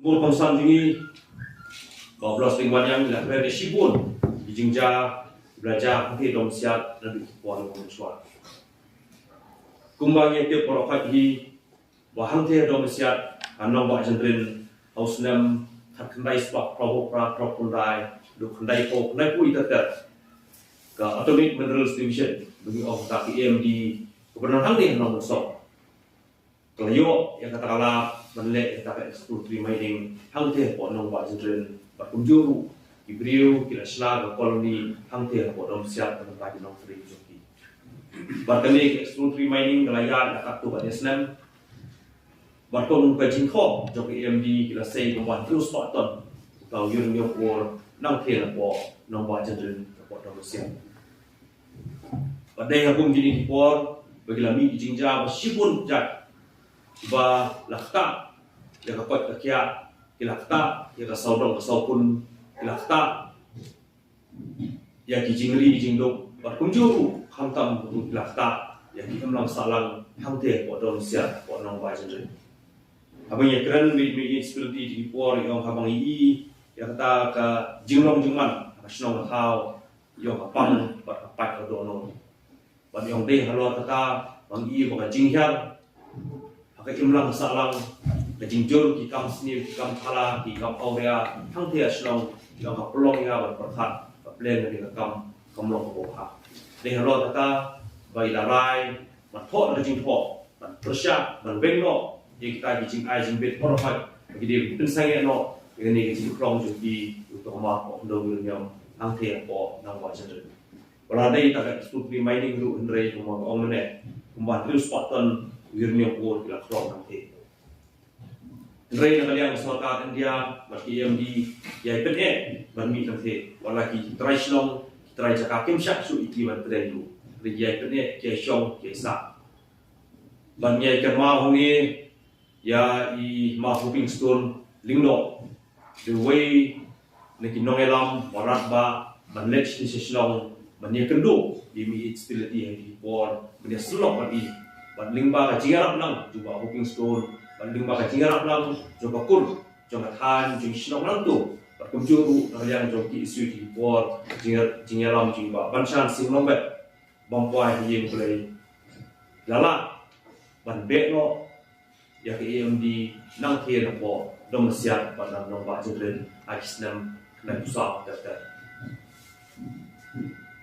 Mul kongsan jingi 12 tingwan yang dilakukan di Shibun di Jingja belajar nanti dom siat lebih kuat lebih kuat. Kumbangnya tiap porokat hi bahang tiap dom siat anong bak jendrin hausnem tak kendai sebab pra kundai do kendai pui tetap ke Atomic Minerals Division bagi tak EMD kebenaran hang ni nong sok. Kelayo yang katakanlah menlek yang tak exploratory mining hang tiap nong bak jendrin berkunjung Ibriu kila slag koloni hang tiap dom siat tentang bagi nong free joki. Barkani exploratory mining kelayar tak tu kat Islam. Barkon ke jingkho joki EMD kila sei kompan terus ton tau yun yo por nang tiap nong bak jendrin dom siat. Padai hakum jini por bagi lami Jingja Shibun jat ba lakta ya kapot kakia kilakta ya kasaudong kasaupun kilakta ya kijingri jingdong berkunjung hantam kilakta ya kiamlang salang hangte podon sia podong bajen abang ya keren mi seperti di por yang habang ya kata ka jinglong jingman nasional hau yang kapang berkapat dono ban yang deh halo kata bang baka jinghyang pakai imlang salang ke jingjur ki kam sni ki kam phala ki kam aurea hang thia slong yang ka plong ya ban perkhat ka plen ni ka kam long ko ha deh halo kata bai larai ban tho ke jing tho ban persya ban bengno ye kita ki jing ai jing bet porofat ki de pin sang no ni ki jing klong ju ki to ma ko ndo nyam hang thia ko nang wa chen wala dai ta ka stupri mining ru ndrei ko ma ong ne kumban terus paton wirnya ko kila klong nanti ndrei na kaliang sorka India bagi EMD ya pene ban mi nanti wala ki trai slong trai jaka kim syak su iki ban trai lu ri ya pene ke shong ke sa ban ya ke ma hongi ya I ma hoping stone linglo the way neki nongelam warat ba ban lech ni slong ban ya kendo di mi stability di por ban slong ban I ban lingba ka jingarap lang juba hoping stone ban lingba ka jingarap lang juba kur jonga than jing slong lang tu ban kumjuru yang joki isu di por jingaram jingba ban chan sing long bet bangpoi yeng play lala ban be no ya ke EMD nang the na po dom siat ban nang ba jendren akisnam na pusat data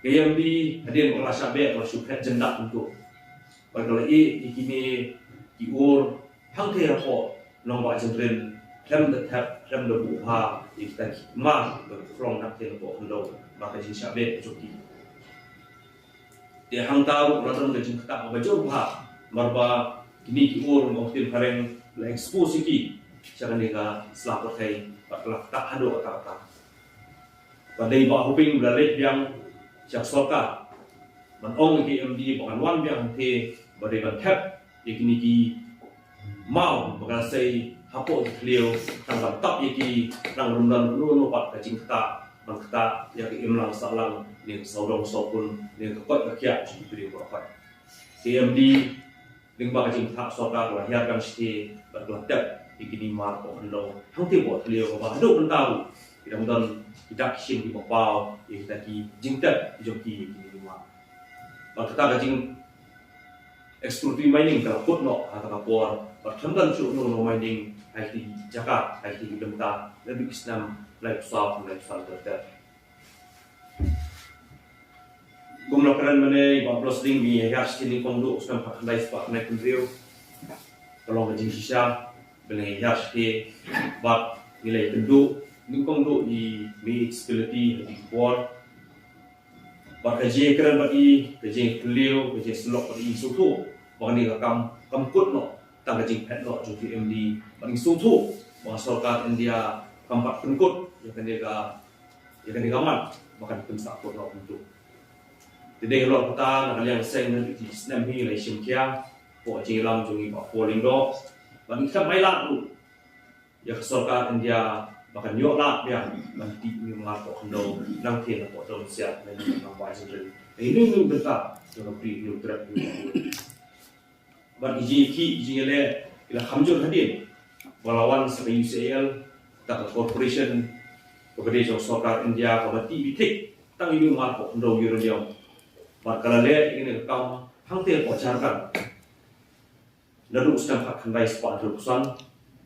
EMD hadir merasa be kalau syukur jendak untuk kalau ikini diur hang the po nang ba jendren rem de tap rem de buha kita ma from nak the po ndo maka jin syabe joki dia hang tahu orang de jin tak ba jo buha marba kini diur ngoktin kareng la expose iki jangan dia selapor kai bakal tak hado kata badai ba hoping berlet yang jak soka man ong ki MD bukan wan yang te badai ban tap ikini ki mau bakal sei hapo clear tangkap tap iki nang rumdan lu pat kacing kata man kata ya ki imlang salang ni saudong sopun ni kepot kakia di beri berapa CMD lingba kacing tak soka lahirkan sti berkelatap ikini mar ko ndo hang te bo clear ba hado pun tahu tidak mudah tidak kisah di bawah kita ki jingkat joki ikini mar ba kata kacing exploratory mining kalau put no atau kapor bertambah no mining IT Jakarta IT Benta lebih Islam lifestyle terdekat. Gumlo keren mana 15 ding mi harus kini kongdo uskan pakai sebab naik kendriu kalau ngajin sisa beli harus ke bab nilai kenduk ni kongdo I mi stability di kuat bab kerja keren bagi kerja kendriu kerja selok bagi suatu bagi kam kut no tang kerja pet no jadi MD bagi suatu masyarakat India kampat pengkut yang kan dia gamat bahkan pensak pun no untuk jadi kalau kita nak lihat sen di Islam ni lai sim kia po jilam jungi pa po lindo bagi kita mai la tu ya kesorkan India bahkan yo la dia nanti ni mengapo kendo nang tin po dom siap dan nang bai sendiri ini ni berita dalam pri ni trap ni bagi ki jile ila hamjur hadir melawan sa UCL tak corporation kepada jong sokar India kamati bitik tang ini marko ndo yuro jong markala le ini kam hangte ko charkan lalu sedang hak handai sepat rupusan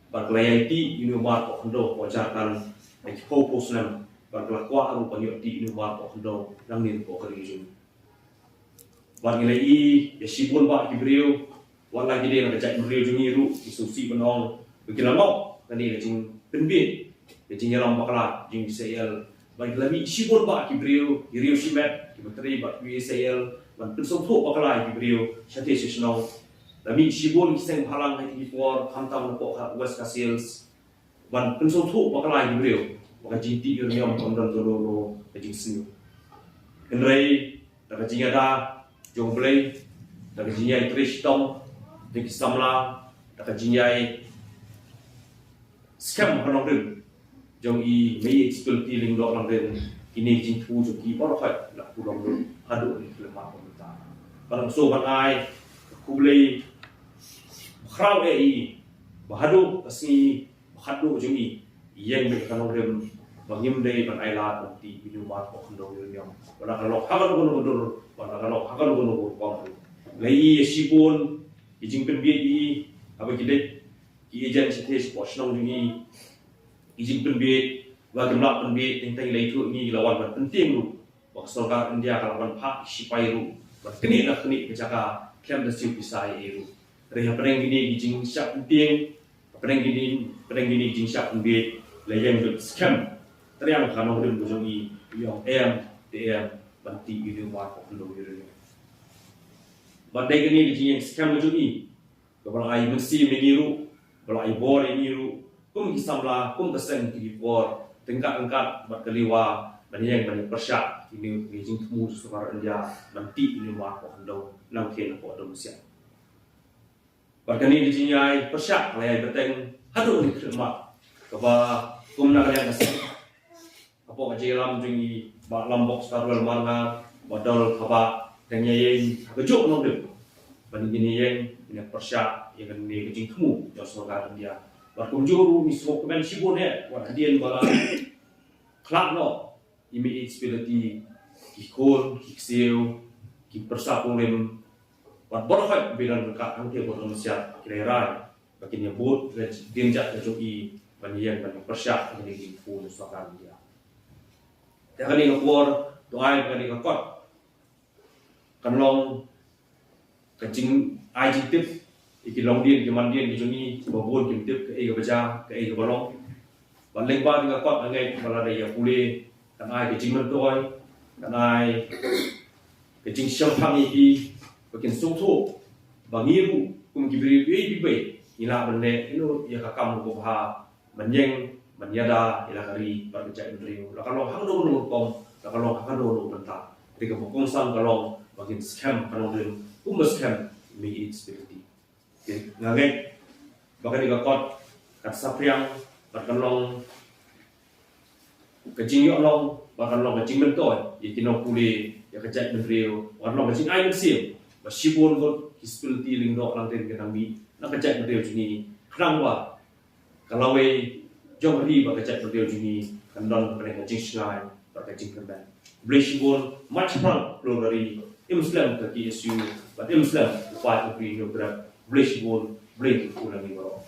markala IT ini marko ndo ko charkan ai fokus nam markala kwa aru panyo ti ini marko ndo nang nin ko kerjun markala I ya sibun ba kibrio wala gide na jai brio jungi ru isusi benong begitu mau tadi jing penbit jing yalam bakla jing UCL bagi lami sibun ba kibrio rio simet kibatri ba UCL man pensong tho bakla kibrio shate sesno lami sibun kiseng halang hai before hantam ko west casils man pensong tho bakla kibrio baka jinti yom kondon tolo jing sinu kenrai daga jing ada jong play daga jing ai trish tong di samla daga jing ai scam hanong rin jong I mei expilti ling dok lang rin ini jing tu jong I por khai la pulong ru hadu ni lema pemta kalau so ban ai kublei khrau I bahadu asni bahadu jong I yang me hanong rin bangim dei ban ai la ti binu ma ko khndo yom wala kalau hakan gono gono wala kalau hakan gono gono ko lei sibun jing pen bi I apa kidek ki ejen sete sportsnong ni izin penbit wa gemla penbit tentang leitu ni lawan penting lu waktu ka India kalawan pak sipai ru berkeni nak keni kecaka kem da siu pisai eru reha peneng gini jing siap penting peneng gini jing siap penbit layang du scam teriang kanong rim bujongi yang tm banti ini wa ko ndo yuru badai gini jing scam bujongi kalau ai mesti meniru kalau ai bor ini ru kum kisamla kum kesen ki bor tingkat berkeliwa banyak banyak persyak ini jing temu sukar India nanti ini wa ko ndo nang ken ko ndo sia berkani di jinyai persyak lai beteng hadu ni khma kaba kum na kalian kesen apa kajelam jingi ba lambok starwal marna modal kaba dengyein bejuk no de bani gini yang ini persyak yang ni jing temu jo sukar India berkunjung mismo kemen sibun wah hadian bala klub no imi expility kikon kikseu ki persapung lem wat borhat bilan ka angke bor Indonesia kirai bakin ya bot din jat jogi banian ban persyak ini di pun sokar dia ya kali ngor doai kali ngakot kanlong kacing ai jitip iki long dien ki man dien ki joni babon ki tip ke ga baja ke ga balong ban leng ba ga kot ngai bala dai ya pule kan ai ki jing man toy kan ai ki jing sham phang ki bakin sung tho bangiru kum ki bri bi be ila ban ne ino ya ka kam ko ha ban yeng ban yada ila kari ban jai ndriu la kalong hang do no kom la kalong hang do no banta ti ka bokong sang kalong bakin scam kalong den kum scam mi experience ngagai bahkan dikakot kat sapriang bahkan long kecing yok long bahkan long kecing mentoy yitino puli ya kecak menrio bahkan long kecing ai mensim basibun got hispilti lingdok lang ten kenambi nak kecak menrio jini krang wa kalau we jom ri bah kecak menrio jini kandon pada kecing sngai bah kecing kendan blesibun much prang dari Islam ke KSU but Islam fight to be no grab Bless you all, bless you all,